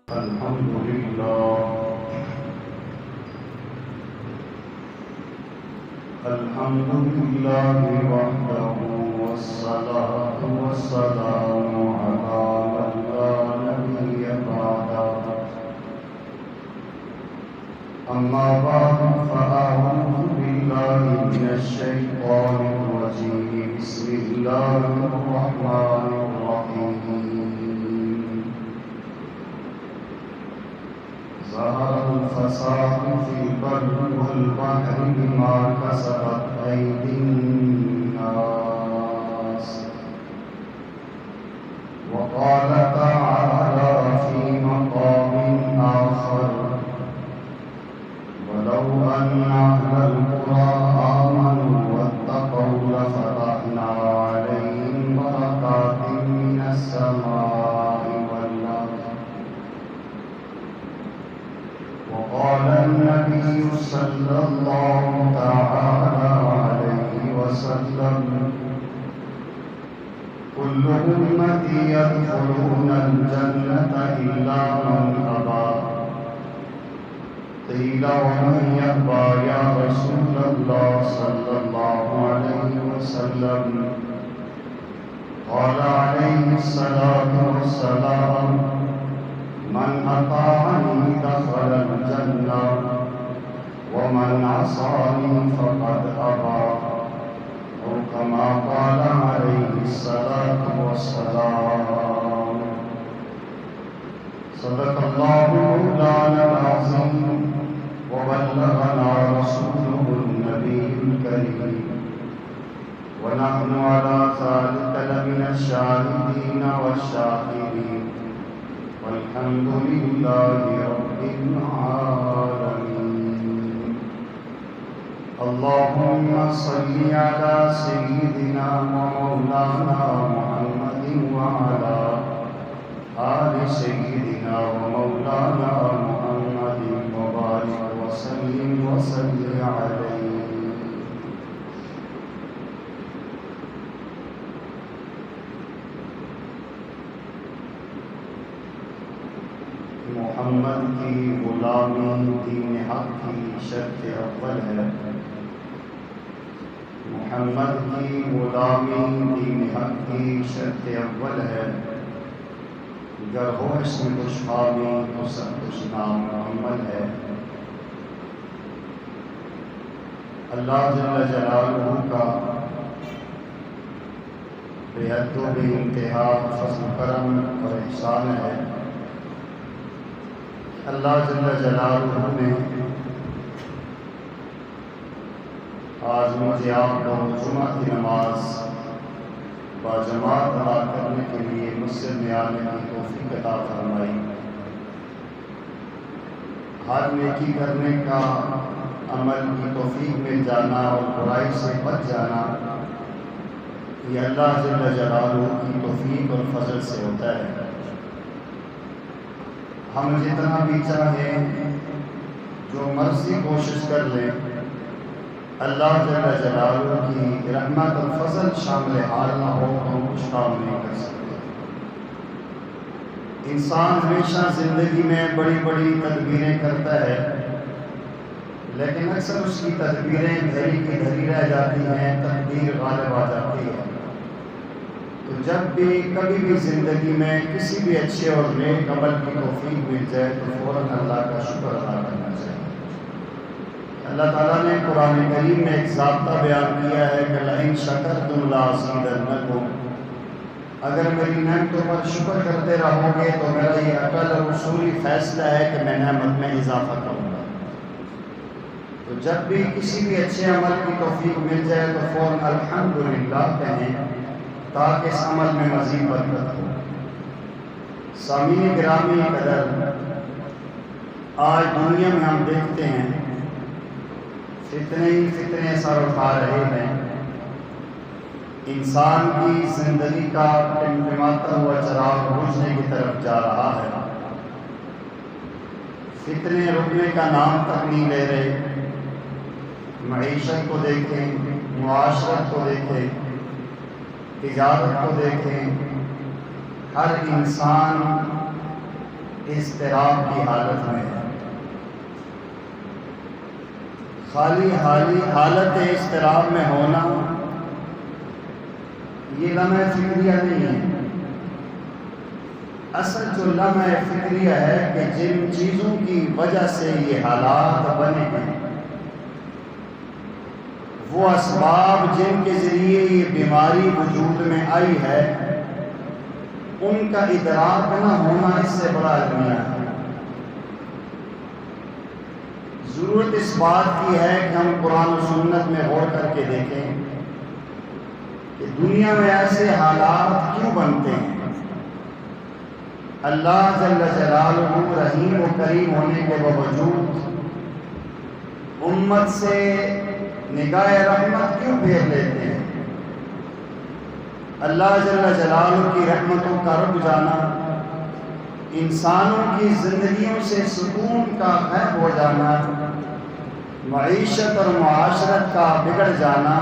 الحمد لله وحده والصلاة والسلام على من لا نبي بعده أما بعد فأعوذ بالله من الشيطان الرجيم بسم الله الرحمن الرحيم ظهر الفساد في البر والبحر بما كسبت أيدي الناس وقال تعالى في مقام آخر ولو أن أهل القرى آمنوا واتقوا لفتحنا عليهم بركات من السماء والأرض وقال النبي صلى الله تعالى عليه وسلم كل أمتي يدخلون الجنة إلا من أبى قيل ومن يأبى يا رسول الله صلى الله عليه وسلم قال عليه الصلاة والسلام من أطاعني دخل الجنة ومن عصاني فقد أبى أو كما قال عليه الصلاة والسلام صدق الله مولانا العظيم وبلغنا رسوله النبي الكريم ونحن على ذلك لمن الشاهدين والشاكرين والحمد لله رب العالمين اللهم صل على سيدنا ومولانا محمد وعلى آل سيدنا ومولانا محمد وبارك وسلم عليه محمد کی غلامی دین حق کی شرط اول ہے محمد کی غلامی دین حق کی شرط اول ہے گر ہو اس میں کچھ خامی تو سب کچھ نامکمل ہے اللہ جل جلالہ کا بے حد و بے انتہا فضل کرم اور احسان ہے اللہ جل جلالہ نے آج مجھے آپ کو جمعہ کی نماز باجماعت ادا کرنے کے لیے مسجد میں آنے کی توفیق عطا فرمائی ہر نیکی کرنے کا عمل کی توفیق مل جانا اور برائی سے بچ جانا یہ اللہ جل جلالہ کی توفیق اور فضل سے ہوتا ہے ہم جتنا بھی چاہیں جو مرضی کوشش کر لیں اللہ جل جلالہ کی رحمت اور فضل شامل حال نہ ہو تو ہم کچھ کام نہیں کر سکتے انسان ہمیشہ زندگی میں بڑی بڑی تدبیریں کرتا ہے لیکن اکثر اس کی تدبیریں دھری کی دھری رہ جاتی ہیں تقدیر غالب آ جاتی ہے تو جب بھی کبھی بھی زندگی میں کسی بھی اچھے اور نیک عمل کی توفیق مل جائے تو فوراً اللہ کا شکر ادا کرنا چاہیے اللہ تعالیٰ نے قرآن کریم میں ایک ضابطہ بیان کیا ہے کہ لئن شکرتم لأزیدنکم اگر میری نعمتوں پر شکر کرتے رہو گے تو میرا یہ عقل اور اصولی فیصلہ ہے کہ میں نعمت میں اضافہ کروں گا تو جب بھی کسی بھی اچھے عمل کی توفیق مل جائے تو فوراً الحمدللہ کہیں تاکہ اس عمل میں مزید برکت ہو سامعین گرامی قدر آج دنیا میں ہم دیکھتے ہیں فتنے سر اٹھا رہے ہیں انسان کی زندگی کا ٹمٹماتا ہوا چراغ بجھنے کی طرف جا رہا ہے فتنے رکنے کا نام تک نہیں لے رہے معیشت کو دیکھیں معاشرت کو دیکھیں تجارت کو دیکھیں ہر انسان اضطراب کی حالت میں ہے۔ خالی حالت اضطراب میں ہونا یہ لمحہ فکریہ نہیں ہے۔ اصل جو لمحہ فکریہ ہے کہ جن چیزوں کی وجہ سے یہ حالات بنے ہیں، وہ اسباب جن کے ذریعے یہ بیماری وجود میں آئی ہے، ان کا ادراک نہ ہونا اس سے بڑا المیہ ہے۔ ضرورت اس بات کی ہے کہ ہم قرآن و سنت میں غور کر کے دیکھیں کہ دنیا میں ایسے حالات کیوں بنتے ہیں۔ اللہ جل جلالہ رحیم و کریم ہونے کے باوجود امت سے نگاہ رحمت کیوں پھیر لیتے ہیں۔ اللہ جل جلالہ کی رحمتوں کا رک جانا، انسانوں کی زندگیوں سے سکون کا غائب ہو جانا، معیشت اور معاشرت کا بگڑ جانا،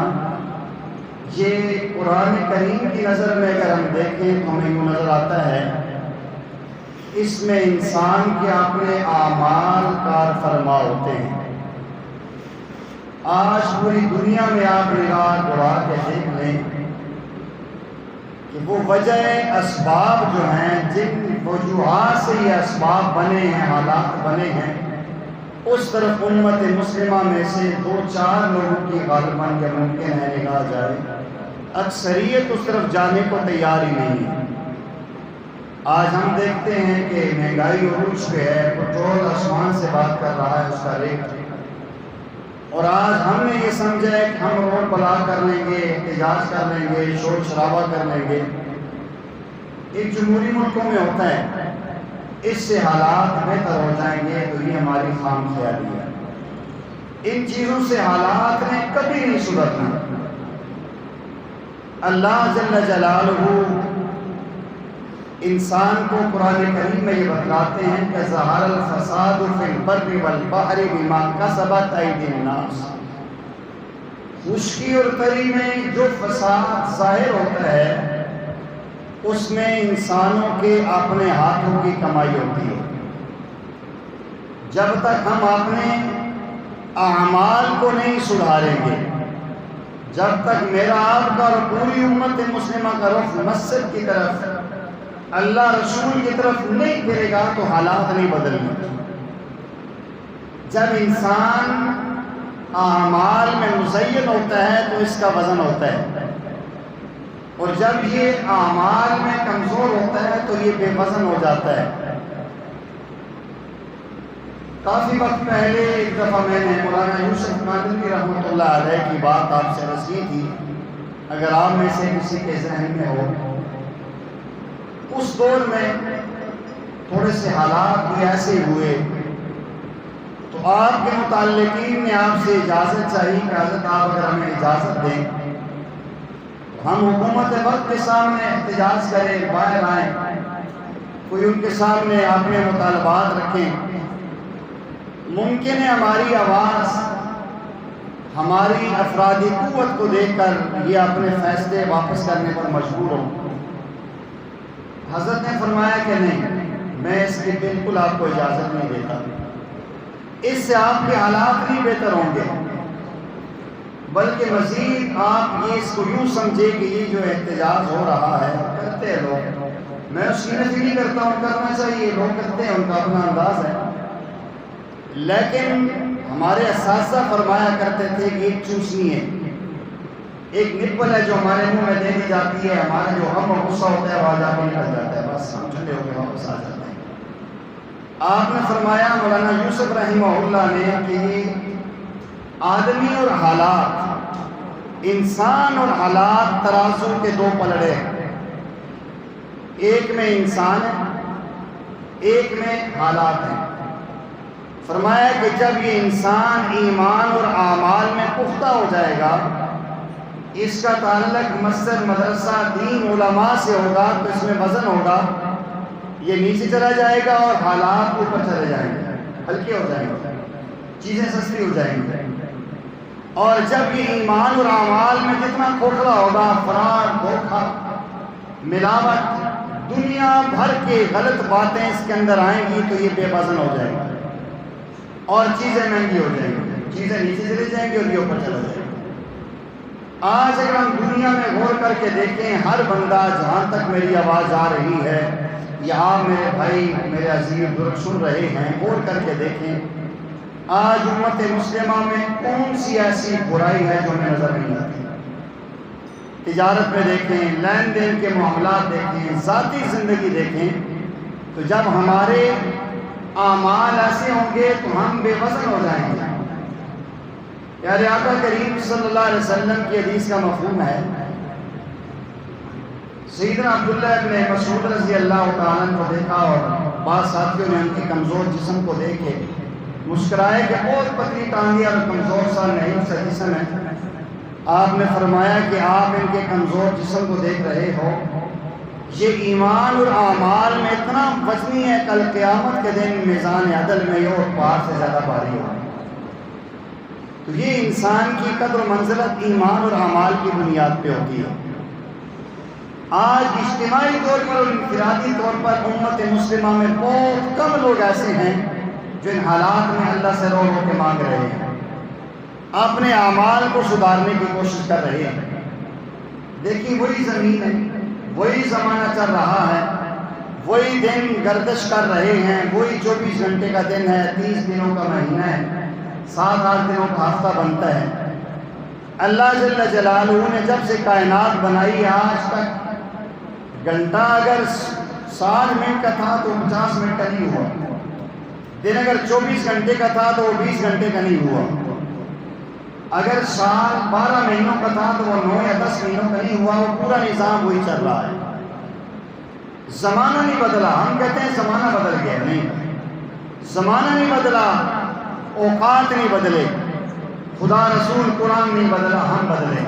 یہ قرآن کریم کی نظر میں اگر ہم دیکھیں تو ہمیں یوں نظر آتا ہے اس میں انسان کے اپنے اعمال کار فرما ہوتے ہیں۔ آج پوری دنیا میں آپ نگاہ دوڑا کے دیکھ لیں کہ وہ وجہ اسباب جو ہیں، جن وجوہات سے یہ اسباب بنے ہیں، حالات بنے ہیں، اس طرف امت مسلمہ میں سے 2-4 لوگوں کی غالباً یا ممکن ہے نگاہ جائے، اکثریت اس طرف جانے کو تیار ہی نہیں ہے۔ آج ہم دیکھتے ہیں کہ مہنگائی عروج پہ ہے، پٹرول آسمان سے بات کر رہا ہے اس کا ریٹ، اور آج ہم نے یہ سمجھا ہے کہ ہم روڈ بلاک کر لیں گے، احتجاج کر لیں گے، شور شرابہ کر لیں گے۔ ایک جمہوری ملکوں میں ہوتا ہے اس سے حالات بہتر ہو جائیں گے، تو یہ ہماری خام خیالی ہے۔ ان چیزوں سے حالات نے کبھی نہیں سدھرنا۔ اللہ جل جلالہ انسان کو قرآن کریم میں یہ بتلاتے ہیں کہ ظہر الفساد فی البر والبحر بما کسبت ایدی الناس۔ خشکی اور تری میں جو فساد ظاہر ہوتا ہے اس میں انسانوں کے اپنے ہاتھوں کی کمائی ہوتی ہے۔ جب تک ہم اپنے اعمال کو نہیں سدھاریں گے، جب تک میرا آپ کا اور پوری امت مسلمہ کا رخ مسجد کی طرف، اللہ رسول کی طرف نہیں پھرے گا، تو حالات نہیں بدلیں۔ جب انسان اعمال میں مزین ہوتا ہے تو اس کا وزن ہوتا ہے، اور جب یہ اعمال میں کمزور ہوتا ہے تو یہ بے وزن ہو جاتا ہے۔ کافی وقت پہلے ایک دفعہ میں نے مولانا یوسف نادوی رحمۃ اللہ علیہ کی بات آپ سے رسی تھی، اگر آپ میں سے کسی کے ذہن میں ہو۔ اس دور میں تھوڑے سے حالات بھی ایسے ہوئے تو آپ کے متعلقین نے آپ سے اجازت چاہی کہ حضرت آپ اگر ہمیں اجازت دیں ہم حکومت وقت کے سامنے احتجاج کریں، باہر آئیں، کوئی ان کے سامنے اپنے مطالبات رکھیں۔ ممکن ہے ہماری آواز، ہماری افرادی قوت کو دیکھ کر یہ اپنے فیصلے واپس کرنے پر مجبور ہوں۔ حضرت نے فرمایا کہ نہیں، میں اس کی بالکل آپ کو اجازت نہیں دیتا، اس سے آپ کے حالات نہیں بہتر ہوں گے، بلکہ مزید آپ یہ اس کو یوں سمجھے کہ یہ جو احتجاج ہو رہا ہے کرتے ہیں لوگ، میں اس کی نفی نہیں کرتا ہوں، کرنا چاہیے، لوگ کرتے ہیں، ان کا اپنا انداز ہے، لیکن ہمارے اساتذہ فرمایا کرتے تھے کہ ایک چوسنی ہے، ایک نپل ہے جو ہمارے منہ میں دے دی جاتی ہے، ہمارا جو غم اور غصہ ہوتا ہے وہ آ جا کے نکل جاتا ہے، بس ہم ٹھنڈے ہو کے واپس آ جاتے ہیں۔ آپ نے فرمایا مولانا یوسف رحمہ اللہ نے کہ آدمی اور حالات، انسان اور حالات ترازو کے دو پلڑے ہیں، ایک میں انسان ہے، ایک میں حالات ہیں۔ فرمایا کہ جب یہ انسان ایمان اور اعمال میں پختہ ہو جائے گا، اس کا تعلق مسجد، مدرسہ، دین، علماء سے ہوگا، تو اس میں وزن ہوگا، یہ نیچے چلا جائے گا اور حالات اوپر چلے جائیں گے، ہلکے ہو جائیں گے، چیزیں سستی ہو جائیں گی۔ اور جب یہ ایمان اور اعمال میں جتنا کھوکھلا ہوگا، فراڈ، دھوکہ، ملاوٹ، دنیا بھر کے غلط باتیں اس کے اندر آئیں گی تو یہ بے وزن ہو جائے گا اور چیزیں مہنگی ہو جائیں گی، چیزیں نیچے چلی جائیں گی اور یہ اوپر چلا جائے گا۔ آج اگر ہم دنیا میں غور کر کے دیکھیں، ہر بندہ جہاں تک میری آواز آ رہی ہے یا آپ میرے بھائی میرے عزیز بزرگ سن رہے ہیں، غور کر کے دیکھیں آج امت مسلمہ میں کون سی ایسی برائی ہے جو ہمیں نظر نہیں آتی۔ تجارت میں دیکھیں، لین دین کے معاملات دیکھیں، ذاتی زندگی دیکھیں، تو جب ہمارے اعمال ایسے ہوں گے تو ہم بے وزن ہو جائیں گے۔ پیارے آقا کریم صلی اللہ علیہ وسلم کی حدیث کا مفہوم ہے، سیدنا عبداللہ ابن مسعود رضی اللہ تعالیٰ عنہ کو دیکھا اور بعض ساتھیوں نے ان کے کمزور جسم کو دیکھے مسکرائے کہ بہت پتلی ٹانگیں اور کمزور سا نہیں سا جسم ہے۔ آپ نے فرمایا کہ آپ ان کے کمزور جسم کو دیکھ رہے ہو، یہ ایمان اور اعمال میں اتنا وزنی ہے، کل قیامت کے دن میزان عدل میں یہ اور پہاڑ سے زیادہ بھاری ہو۔ تو یہ انسان کی قدر و منزلت ایمان اور اعمال کی بنیاد پہ ہوتی ہے۔ آج اجتماعی طور پر اور انفرادی طور پر امت مسلمہ میں بہت کم لوگ ایسے ہیں جو ان حالات میں اللہ سے رو رو کے مانگ رہے ہیں، اپنے اعمال کو سدھارنے کی کوشش کر رہے ہیں۔ دیکھیں وہی زمین ہے، وہی زمانہ چل رہا ہے، وہی دن گردش کر رہے ہیں، وہی 24 گھنٹے کا دن ہے، 30 دنوں کا مہینہ ہے، 7-8 دنوں کا ہفتہ بنتا ہے۔ اللہ جل جلالہ نے جب سے کائنات بنائی آج تک گھنٹہ اگر 60 منٹ کا تھا تو 50 منٹ کا نہیں ہوا، دن اگر 24 گھنٹے کا تھا تو وہ 20 گھنٹے کا نہیں ہوا، اگر سال 12 مہینوں کا تھا تو وہ 9 یا 10 مہینوں کا نہیں ہوا، وہ پورا نظام وہی چل رہا ہے۔ زمانہ نہیں بدلا، ہم کہتے ہیں زمانہ بدل گیا، نہیں، زمانہ نہیں بدلا، اوقات نہیں بدلے، خدا رسول قرآن نہیں بدلا، ہم بدلے،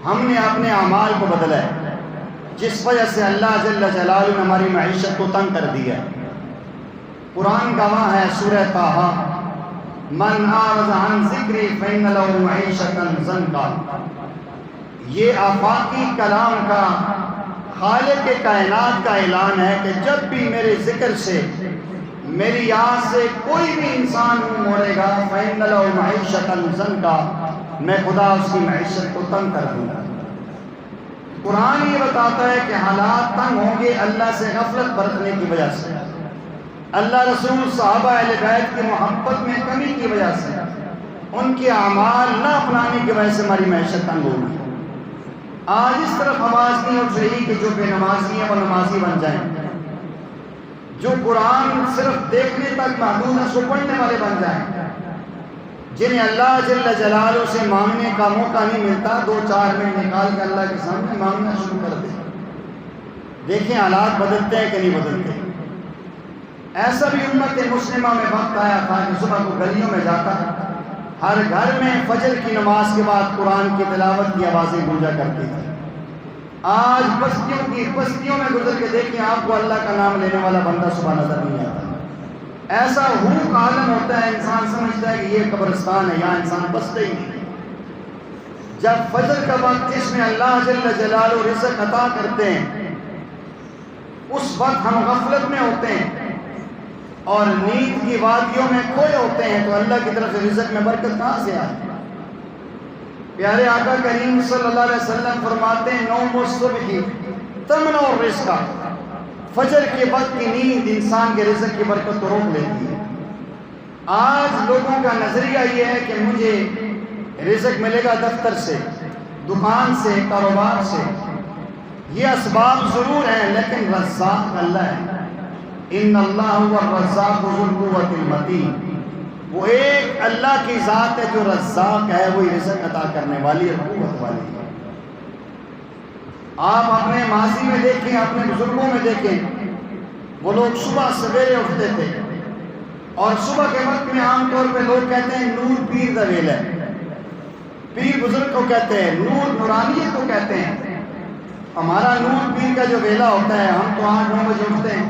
ہم نے اپنے اعمال کو بدلا ہے، جس وجہ سے اللہ جل جلالہ نے ہماری معیشت کو تنگ کر دیا ہے۔ قرآن گواہ ہے، سورہ طٰہٰ، من اعرض عن ذکری فإن له معیشة ضنکا، یہ آفاقی کلام کا خالق کائنات کا اعلان ہے کہ جب بھی میرے ذکر سے میری یاد سے کوئی بھی انسان منہ موڑے گا فإن له معیشة ضنکا، میں خدا اس کی معیشت کو تنگ کر دوں گا۔ قرآن یہ بتاتا ہے کہ حالات تنگ ہوں گے اللہ سے غفلت برتنے کی وجہ سے، اللہ رسول صحابہ اہل بیت کی محبت میں کمی کی وجہ سے، ان کے اعمال نہ اپنانے کی وجہ سے ہماری معیشت تنگ ہوگی۔ آج اس طرف آواز نہیں اٹھ رہی کہ جو بے نمازی ہیں وہ نمازی بن جائیں، جو قرآن صرف دیکھنے تک محدود ہے سو پڑھنے والے بن جائیں، جنہیں اللہ جل جلالہ سے مانگنے کا موقع نہیں ملتا 2-4 منٹ نکال کے اللہ کے سامنے مانگنا شروع کر دیں۔ دیکھیں حالات بدلتے ہیں کہ نہیں بدلتے۔ ایسا بھی امت مسلمہ میں وقت آیا تھا کہ صبح کو گلیوں میں جا کر ہر گھر میں فجر کی نماز کے بعد قرآن کی تلاوت کی آوازیں گونجا کرتی تھی۔ آج بستیوں میں گزر کے دیکھیں، آپ کو اللہ کا نام لینے والا بندہ صبح نظر نہیں آتا۔ ایسا ہوک عالم ہوتا ہے، انسان سمجھتا ہے کہ یہ قبرستان ہے، یہاں انسان بستے ہی نہیں۔ جب فجر کا وقت جس میں اللہ جل جلالہ رزق عطا کرتے ہیں، اس وقت ہم غفلت میں ہوتے ہیں اور نیند کی وادیوں میں کھوئے ہوتے ہیں، تو اللہ کی طرف سے رزق میں برکت کہاں سے آئے؟ پیارے آقا کریم صلی اللہ علیہ وسلم فرماتے ہیں نوم الصبح تمنع الرزق، فجر کے وقت کی نیند انسان کے رزق کی برکت کو روک لیتی ہے۔ آج لوگوں کا نظریہ یہ ہے کہ مجھے رزق ملے گا دفتر سے، دکان سے، کاروبار سے۔ یہ اسباب ضرور ہیں لیکن رزاق اللہ ہے۔ ان اللہ هو الرزاق ذو القوۃ المتین، وہ ایک اللہ کی ذات ہے جو رزاق ہے، وہی رزق عطا کرنے والی اور قوت والی ہے۔ آپ اپنے ماضی میں دیکھیں، اپنے بزرگوں میں دیکھیں، وہ لوگ صبح سویرے اٹھتے تھے اور صبح کے وقت میں عام طور پہ لوگ کہتے ہیں نور پیر دا ویلا ہے، پیر بزرگ کو کہتے ہیں، نور نورانیت کو کہتے ہیں۔ ہمارا نور پیر کا جو ویلا ہوتا ہے، ہم تو 8-9 بجے اٹھتے ہیں،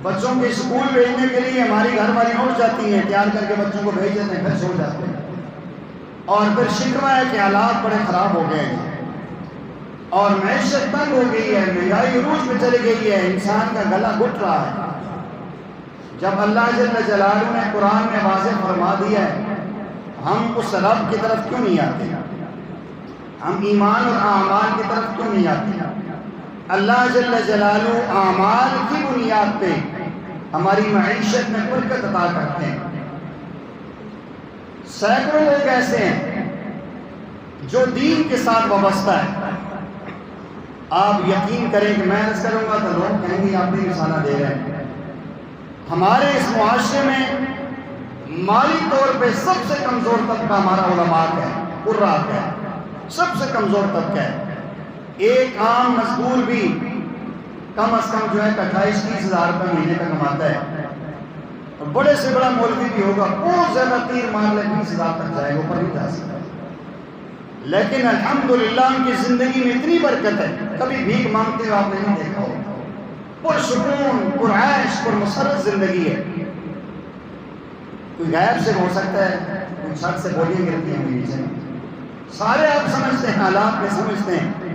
بچوں کے اسکول بھیجنے کے لیے ہماری گھر والی اٹھ جاتی ہیں، تیار کر کے بچوں کو بھیج دیتے ہیں، پھر سو جاتے ہیں، اور پھر شکوہ ہے کہ حالات بڑے خراب ہو گئے ہیں۔ اور معیشت تنگ ہو گئی ہے، مہنگائی عروج میں چلی گئی ہے، انسان کا گلا گھٹ رہا ہے، جب اللہ جل جلالہ نے قرآن میں واضح فرما دیا ہے، ہم اس رب کی طرف کیوں نہیں آتے؟ ہم ایمان اور اعمال کی طرف کیوں نہیں آتے؟ اللہ جل جلالہ اعمال کی بنیاد پہ ہماری معیشت میں برکت عطا کرتے ہیں۔ سینکڑوں لوگ ایسے ہیں جو دین کے ساتھ وابستہ ہے، آپ یقین کریں کہ میں عرض کروں گا تو لوگ کہیں گے آپ بھی مثالہ دے رہے ہیں۔ ہمارے اس معاشرے میں مالی طور پہ سب سے کمزور طبقہ ہمارا علماء کا ہے، قراء کا ہے، سب سے کمزور طبقہ ہے۔ ایک عام مزدور بھی کم از کم جو ہے 28-30 ہزار روپے مہینے کا کماتا ہے، اور بڑے سے بڑا مولوی بھی ہوگا بہت زیادہ تیر مار لے 20 ہزار تک جائے گا، اوپر نہیں جا سکتا۔ لیکن الحمدللہ ان کی زندگی میں اتنی برکت ہے، کبھی بھیک مانگتے ہوئے آپ نے نہیں دیکھا ہو، پرسکون، پرعیش، پرمسرت زندگی ہے۔ کوئی غیب سے ہو سکتا ہے، کوئی چھت سے گولیاں گرتی ہیں نیچے، سارے آپ سمجھتے ہیں، حالات میں سمجھتے ہیں۔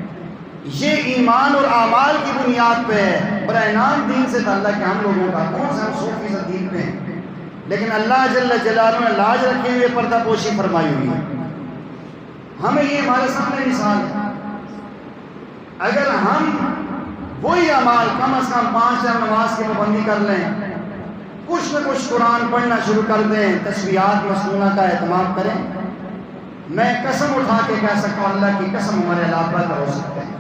یہ ایمان اور اعمال کی بنیاد پہ ہے، برائے نام دین سے تعلق ہے ہم لوگوں کا، کون سے ہم 100% دین پہ ہیں، لیکن اللہ جل جلالہ نے لاج رکھے ہوئے پردہ پوشی فرمائی ہوئی ہے۔ ہمیں یہ ہمارے سامنے مثال ہے، اگر ہم وہی اعمال کم از کم 5 ٹائم نماز کی پابندی کر لیں، کچھ نہ کچھ قرآن پڑھنا شروع کر دیں، تسبیحات مسنونہ کا اہتمام کریں، میں قسم اٹھا کے کہہ سکتا ہوں اللہ کی قسم ہمارے حالات بہتر ہو سکتے ہیں،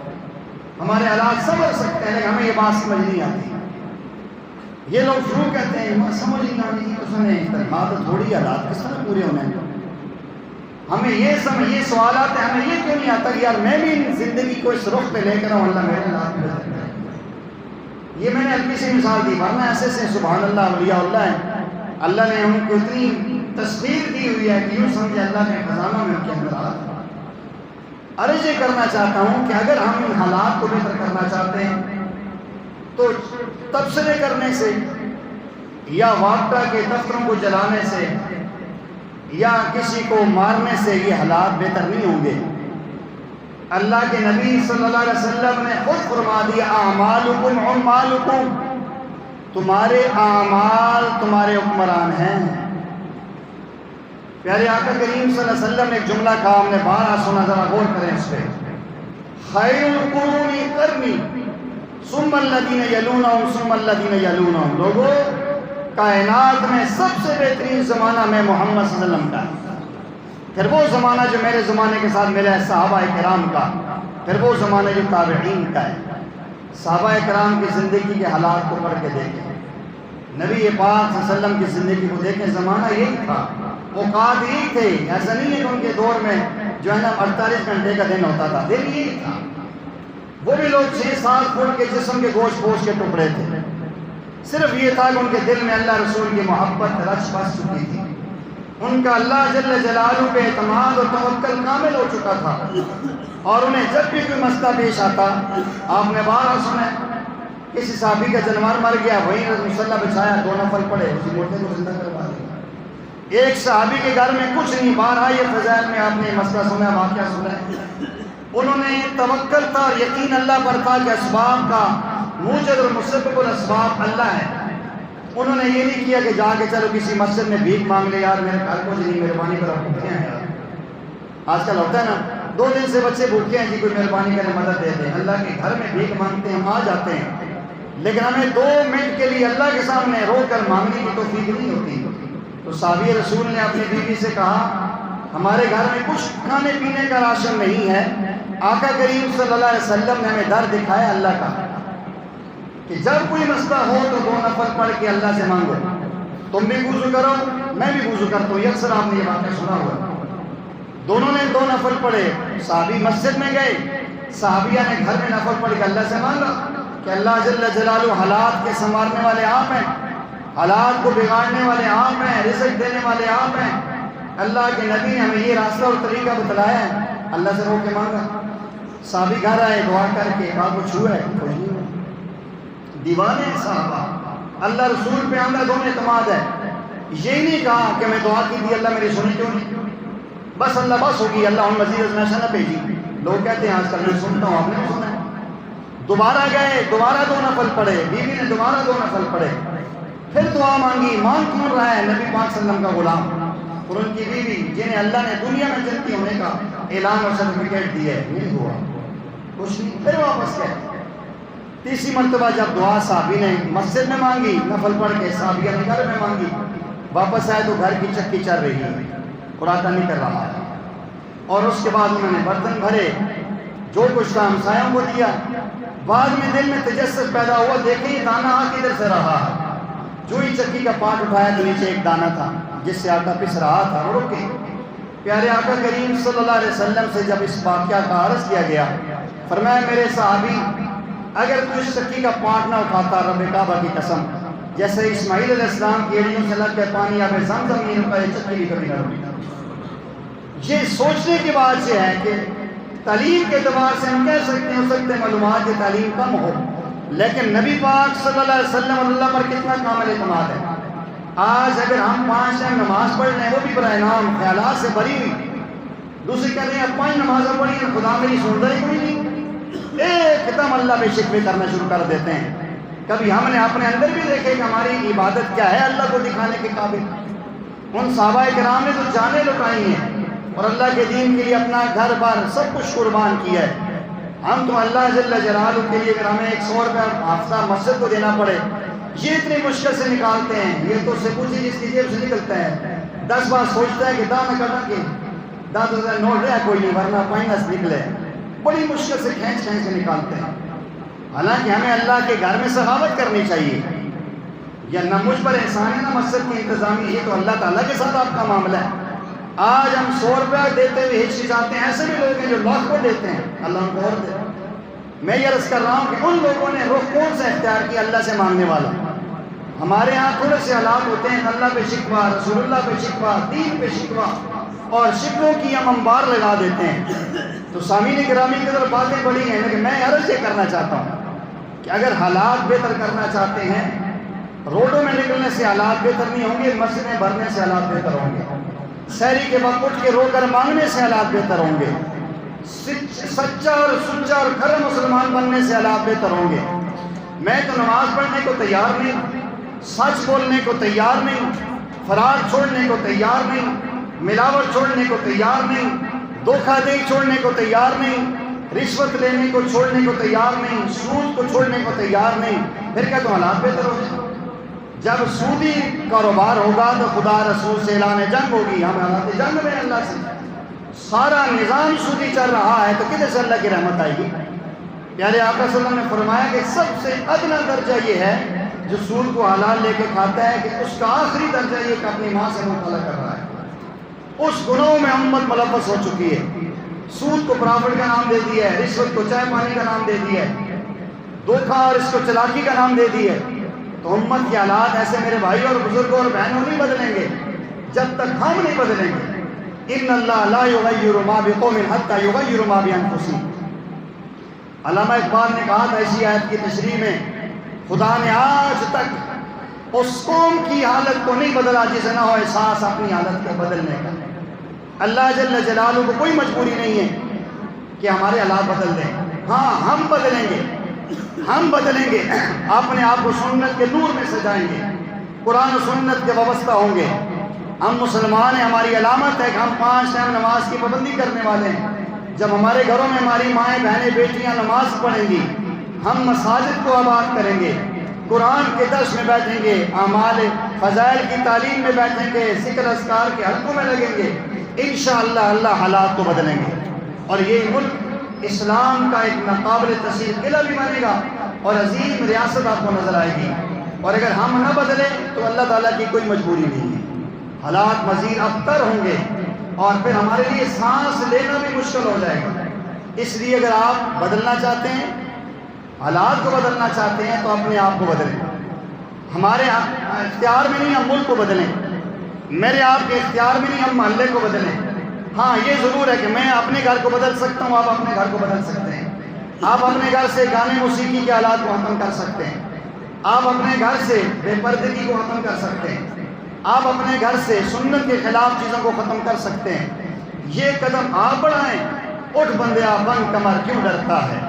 ہمارے حالات سمجھ سکتے ہیں، لیکن ہمیں یہ بات سمجھ نہیں آتی۔ یہ لوگ شروع کہتے ہیں بات سمجھ نہیں آتی تو سنیں، تنخواہ تو تھوڑی، حالات کس طرح پورے ہونے ہیں۔ ہمیں یہ سوالات ہیں، ہمیں یہ کیوں نہیں آتا کہ یار میں بھی زندگی کو اس رخ پہ لے کر آؤں، اللہ میرے حالات میں بہتر کرے۔ یہ میں نے ہلکی سی مثال دی، ورنہ ایسے سے سبحان اللہ اولیاء اللہ ہیں، اللہ نے ان کو اتنی تصویر دی ہوئی ہے کہ یوں سمجھے اللہ نے خزانہ میں ان کے اندر آتا۔ عرض یہ کرنا چاہتا ہوں کہ اگر ہم ان حالات کو بہتر کرنا چاہتے ہیں تو تبصرے کرنے سے یا وابڈا کے دفتروں کو جلانے سے یا کسی کو مارنے سے یہ حالات بہتر نہیں ہوں گے۔ اللہ کے نبی صلی اللہ علیہ وسلم نے خود فرما دیا اعمالکم عمالکم، تمہارے اعمال تمہارے حکمران ہیں۔ پیارے آقا کریم صلی اللہ علیہ وسلم نے ایک جملہ کہا، ہم نے 12 سنا، ذرا غور کریں اس پہ، خیر القرون قرنی ثم الذین یلونہم ثم الذین یلونہم، لوگوں کائنات میں سب سے بہترین زمانہ میں محمد صلی اللہ علیہ وسلم کا ہے، پھر وہ زمانہ جو میرے زمانے کے ساتھ ملا ہے صحابہ کرام کا، پھر وہ زمانہ جو تابعین کا ہے۔ صحابہ کرام کی زندگی کے حالات کو پڑھ کے دیکھیں، نبی پاک صلی اللہ علیہ وسلم کی زندگی کو دیکھیں، زمانہ یہی تھا، اوقات یہی تھے، ایسا نہیں ہے کہ ان کے دور میں جو ہے نا 48 گھنٹے کا دن ہوتا تھا، دن یہی تھا۔ وہ بھی لوگ 6-7 فٹ کے جسم کے گوشت پوش کے ٹکڑے تھے، صرف یہ تھا کہ ان کے دل میں اللہ رسول کی محبت رچ بس چکی تھی، ان کا اللہ جل جلالہ پہ اعتماد اور توکل کامل ہو چکا تھا، اور انہیں جب بھی کوئی مسئلہ پیش آتا، آپ نے بارہ سنے کسی صحابی کا جانور مر گیا، وہیں مصلی بچھایا، 2 نفل پڑے، اسی مردے کو زندہ کروا دیا۔ ایک صحابی کے گھر میں کچھ نہیں، بارہ یہ فضائل میں آپ نے مسئلہ سنا، واقعہ سنا، انہوں نے توکل تھا اور یقین اللہ پر تھا کہ اسباب کا موجد اور مسبب الاسباب اللہ ہے۔ انہوں نے یہ نہیں کیا کہ جا کے چلو کسی مسجد میں بھیک مانگ لے، یار میرے گھر کو جی مہربانی کرو، بھوکے ہیں یار، آج کل ہوتا ہے نا، 2 دن سے بچے بھوکے ہیں جی کوئی مہربانی کرے مدد دے دیں، اللہ کے گھر میں بھیک مانگتے ہیں، ہم آ جاتے ہیں، لیکن ہمیں 2 منٹ کے لیے اللہ کے سامنے رو کر مانگنے کی توفیق نہیں ہوتی۔ تو صحابی رسول نے اپنی بیوی سے کہا ہمارے گھر میں کچھ کھانے پینے کا راشن نہیں ہے، آقا کریم صلی اللہ علیہ وسلم نے ہمیں در دکھایا اللہ کا کہ جب کوئی مسئلہ ہو تو 2 نفل پڑھ کے اللہ سے مانگو، تم بھی وضو کرو میں بھی وضو کرتا ہوں، اکثر آپ نے یہ واقعہ سنا ہوا۔ دونوں نے 2 نفل پڑھے، صحابی مسجد میں گئے، صحابیہ نے گھر میں نفل پڑھ کے اللہ سے مانگا کہ اللہ جل جلالہ حالات کے سنوارنے والے آپ ہیں، حالات کو بگاڑنے والے آپ ہیں، رزق دینے والے آپ ہیں، اللہ کے نبی نے ہمیں یہ راستہ اور طریقہ بتلایا ہے، اللہ سے رو کے مانگا۔ صحابی گھر آئے، دعا کر کے کہا کچھ ہوا ہے؟ کچھ نہیں ہوا۔ دیوانے صحابہ، اللہ رسول پہ ہمارا دونوں اعتماد ہے، یہی نہیں کہا کہ میں دعا کی تھی اللہ میری سنی کیوں نہیں، بس اللہ بس ہوگی، اللہ ہم مزید ازمائشہ نہ بھیجی، لوگ کہتے ہیں آج کل میں سنتا ہوں، آپ نے سنا ہے؟ دوبارہ گئے، دوبارہ 2 نفل پڑھے، بیوی نے دوبارہ 2 نفل پڑھے، پھر دعا مانگی، مانگ کون رہا ہے؟ نبی پاک صلی اللہ علیہ وسلم کا غلام اور ان کی بیوی جنہیں اللہ نے دنیا میں جنتی ہونے کا اعلان اور سرٹیفکیٹ دیا ہے، نہیں ہوا کچھ نہیں، پھر واپس گئے۔ تیسری مرتبہ جب دعا صحابی نے مسجد میں مانگی، نفل پڑھ کے صحابیہ نے گھر میں مانگی، واپس آئے تو گھر کی چکی چل رہی ہے، قرآن نہیں کر رہا ہے۔ اور اس کے بعد انہوں نے برتن بھرے، جو کچھ تھا ہمسایوں کو دیا۔ بعد میں دل میں تجسس پیدا ہوا، دیکھیں یہ دانہ آ کدھر سے رہا ہے؟ جو ہی چکی کا پارٹ اٹھایا تو نیچے ایک دانہ تھا جس سے آٹا پس رہا تھا۔ وہ رکے، پیارے آقا کریم صلی اللہ علیہ وسلم سے جب اس واقعہ کا عرض کیا گیا، فرمایا میرے صحابی اگر تو اس چکی کا پارٹ نہ اٹھاتا، رب کعبہ کی قسم، جیسے اسماعیل علیہ السلام کی ایڑیوں سے لگ کے پانی آب زمزم نہیں رکا، یہ چکی بھی کبھی نہ رکی۔ یہ سوچنے کی بات یہ ہے کہ تعلیم کے اعتبار سے ہم کہہ سکتے ہیں ہو سکتے ہیں معلومات کی تعلیم کم ہو، لیکن نبی پاک صلی اللہ علیہ وسلم اللہ پر کتنا کامل اعتماد ہے۔ آج اگر ہم 5 ٹائم نماز پڑھ رہے ہیں، وہ بھی برائے نام خیالات سے بری ہوئی، دوسری کہتے ہیں 5 نمازیں پڑھی ہیں، خدا میری سنتا ہی کوئی نہیں، ایک دم اللہ پہ شکوے کرنا شروع کر دیتے ہیں۔ کبھی ہم نے اپنے اندر بھی دیکھے کہ ہماری عبادت کیا ہے اللہ کو دکھانے کے قابل؟ ان صحابہ کرام نے تو جانیں لٹائی ہیں اور اللہ کے دین کے لیے اپنا گھر بار سب کچھ قربان کیا ہے۔ ہم تو اللہ جل جلالہ کے لیے اگر ہمیں 100 روپے ہفتہ مسجد کو دینا پڑے، یہ اتنی مشکل سے نکالتے ہیں۔ یہ تو سے پوچھی جس کی جیب سے نکلتا ہے 10 بار سوچتا ہے کہ دانا کٹا کے 10,000 نوٹ رہا کوئی نہیں ورنہ فائنس نکلے، بڑی مشکل سے کھینچ کے نکالتے ہیں۔ حالانکہ ہمیں اللہ کے گھر میں سخاوت کرنی چاہیے۔ یا نہ مجھ پر احسان ہے نہ مسجد کی انتظامی، یہ تو اللہ تعالیٰ کے ساتھ آپ کا معاملہ ہے۔ آج ہم 100 روپیہ دیتے ہوئے ہچکچاتے ہیں، ایسے بھی لوگ ہیں جو لاکھ کو دیتے ہیں، اللہ ان کو اور دے۔ میں یہ عرض کر رہا ہوں کہ ان لوگوں نے رخ کون سا اختیار کیا اللہ سے مانگنے والا؟ ہمارے ہاں تھوڑے سے حالات ہوتے ہیں، اللہ پہ شکوہ، رسول اللہ پہ شکوہ، دین پہ شکوہ، اور شکووں کی ہم انبار لگا دیتے ہیں۔ تو سامعین گرامی کی طرف باتیں بڑی ہیں، لیکن میں عرض یہ کرنا چاہتا ہوں کہ اگر حالات بہتر کرنا چاہتے ہیں، روڈوں میں نکلنے سے حالات بہتر نہیں ہوں گے، مسجدیں بھرنے سے حالات بہتر ہوں گے، سحری کے وقت اٹھ کے رو کر مانگنے سے حالات بہتر ہوں گے، سچا اور سچا اور کھرا مسلمان بننے سے حالات بہتر ہوں گے۔ میں تو نماز پڑھنے کو تیار نہیں، سچ بولنے کو تیار نہیں، فرار چھوڑنے کو تیار نہیں، ملاوٹ چھوڑنے کو تیار نہیں، دھوکہ دہی چھوڑنے کو تیار نہیں، رشوت لینے کو چھوڑنے کو تیار نہیں، سود کو چھوڑنے کو تیار نہیں۔ پھر کیا تو حالات بہتر ہو جائیں؟ جب سودی کاروبار ہوگا تو خدا رسول سے اعلان جنگ ہوگی، ہم حالات جنگ میں اللہ سے۔ سارا نظام سودی چل رہا ہے تو کدھر سے اللہ کی رحمت آئے گی؟ پیارے آقا صلی اللہ علیہ وسلم نے فرمایا کہ سب سے ادنا درجہ یہ ہے جو سود کو حلال لے کے کھاتا ہے کہ اس کا آخری درجہ یہ کہ اپنی ماں سے مطالعہ کر رہا ہے۔ اس گناہوں میں امت ملوث ہو چکی ہے۔ سود کو پرافٹ کا نام دے دیا ہے، رشوت کو چائے پانی کا نام دے دیا ہے، دھوکہ اور اس کو چلاکی کا نام دے دیا ہے۔ تو امت کے حالات ایسے میرے بھائی اور بزرگوں اور بہنوں نہیں بدلیں گے جب تک ہم نہیں بدلیں گے۔ ان اللہ لا یغیر ما بقوم حتی یغیروا ما بانفسہم۔ علامہ اقبال نے کہا تھا اسی آیت کی تشریح میں، خدا نے آج تک اس قوم کی حالت کو نہیں بدلا جسے نہ ہو احساس اپنی حالت کو بدلنے کا۔ اللہ جل جلالہ کو کوئی مجبوری نہیں ہے کہ ہمارے حالات بدل دیں۔ ہاں ہم بدلیں گے، ہم بدلیں گے، اپنے آپ کو سنت کے نور میں سجائیں گے، قرآن و سنت کے وابستہ ہوں گے۔ ہم مسلمان ہیں، ہماری علامت ہے کہ ہم 5 ٹائم نماز کی پابندی کرنے والے ہیں۔ جب ہمارے گھروں میں ہماری مائیں بہنیں بیٹیاں نماز پڑھیں گی، ہم مساجد کو آباد کریں گے، قرآن کے درس میں بیٹھیں گے، اعمال فضائل کی تعلیم میں بیٹھیں گے، ذکر اذکار کے حلقوں میں لگیں گے، انشاءاللہ اللہ حالات کو بدلیں گے، اور یہ ملک اسلام کا ایک ناقابل تسخیر قلعہ بھی بنے گا اور عظیم ریاست آپ کو نظر آئے گی۔ اور اگر ہم نہ بدلیں تو اللہ تعالیٰ کی کوئی مجبوری نہیں ہے، حالات مزید ابتر ہوں گے اور پھر ہمارے لیے سانس لینا بھی مشکل ہو جائے گا۔ اس لیے اگر آپ بدلنا چاہتے ہیں، حالات کو بدلنا چاہتے ہیں تو اپنے آپ کو بدلیں۔ ہمارے اختیار میں نہیں ہم ملک کو بدلیں، میرے آپ کے اختیار میں نہیں ہم محلے کو بدلیں۔ ہاں یہ ضرور ہے کہ میں اپنے گھر کو بدل سکتا ہوں، آپ اپنے گھر کو بدل سکتے ہیں، آپ اپنے گھر سے گانے موسیقی کے آلات کو ختم کر سکتے ہیں، آپ اپنے گھر سے بے پردگی کو ختم کر سکتے ہیں، آپ اپنے گھر سے سنت کے خلاف چیزوں کو ختم کر سکتے ہیں۔ یہ قدم آپ بڑھائیں اٹھ بندیا بن کمر کیوں ڈرتا ہے،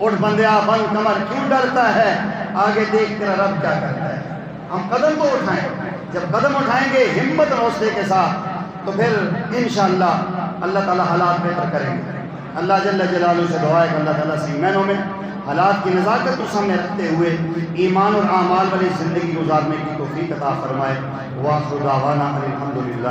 اٹھ بندیا بن کمر کیوں ڈرتا ہے، آگے دیکھ تیرا رب کیا کرتا ہے۔ ہم قدم تو اٹھائیں، جب قدم اٹھائیں گے ہمت اور حوصلے کے ساتھ تو پھر انشاءاللہ اللہ تعالیٰ حالات بہتر کریں گے۔ اللہ جل جلالہ سے دعا ہے کہ اللہ تعالیٰ سے ایمانوں میں حالات کی نزاکت کو سامنے رکھتے ہوئے ایمان اور اعمال والی زندگی گزارنے کی توفیق عطا فرمائے۔ وآخر دعوانا الحمدللہ۔